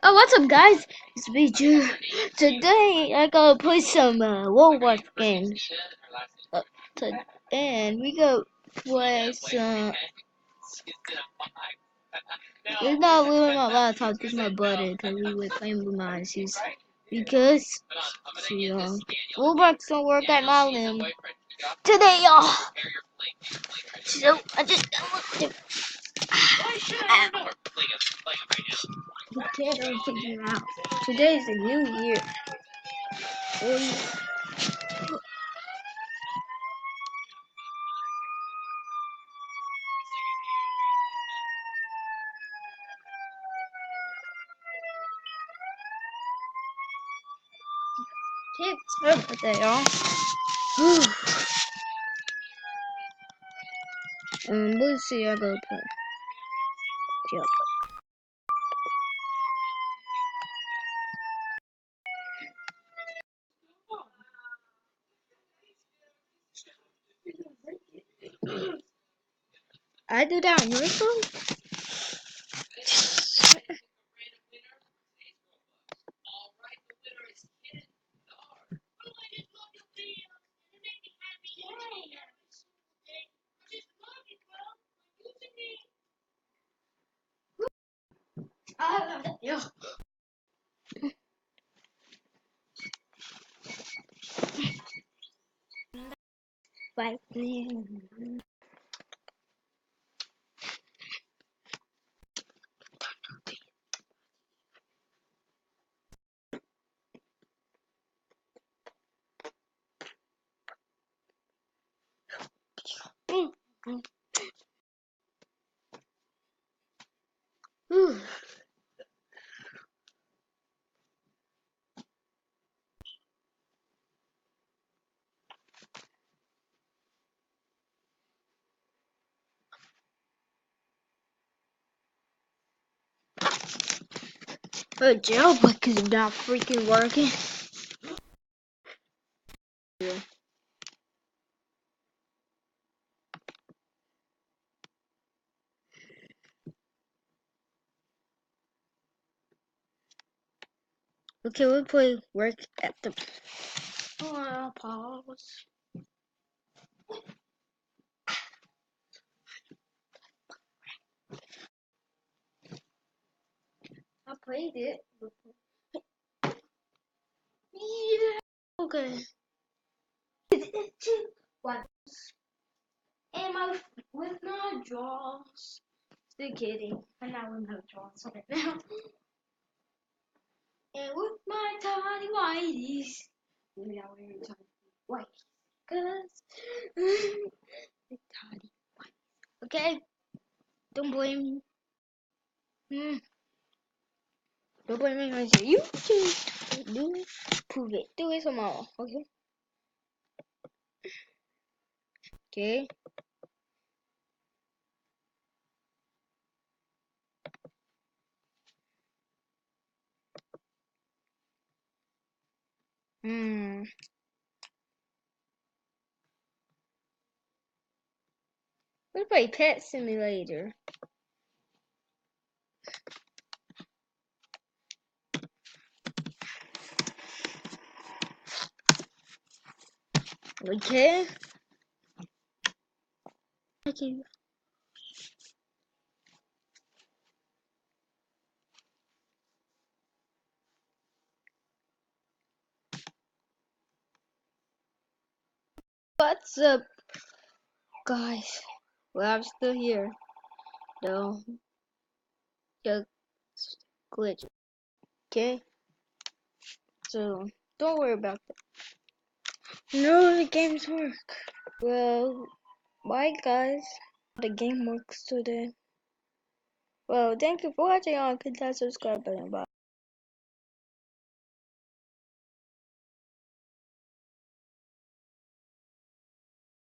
Oh, what's up, guys? It's me, Drew. Today, I gotta play some Roblox games. And we go play some. It's not really my laptop, this is my button, because we were playing with my issues. Because, Roblox don't work at my room. Today, y'all. So, I just downloaded it. We can't figure it out. Today's a new year. Can't spell what they are. We'll see. I go play. Yep. I do that on your phone? Yeah. Bye. Oh, jailbreak is not freaking working. Okay, we'll play work at the. Oh, I'll pause. I played it before. Yeah. Okay. What? And my with my jaws. Still kidding. I'm not with my jaws right now. And with my tiny whiteys. Maybe I'm wearing tiny whiteys. Cause the tiny whiteys. Okay? Don't blame me. Don't blame me. I say you can do it. Prove it. Do it tomorrow. Okay? Okay. Let's play Pet Simulator. Okay. Okay. What's up, guys? Well, I'm still here. Though. Just glitch. Okay? So, don't worry about that. No, the games work. Well, bye, guys. The game works today. Well, thank you for watching. Y'all. Hit that subscribe button. Bye.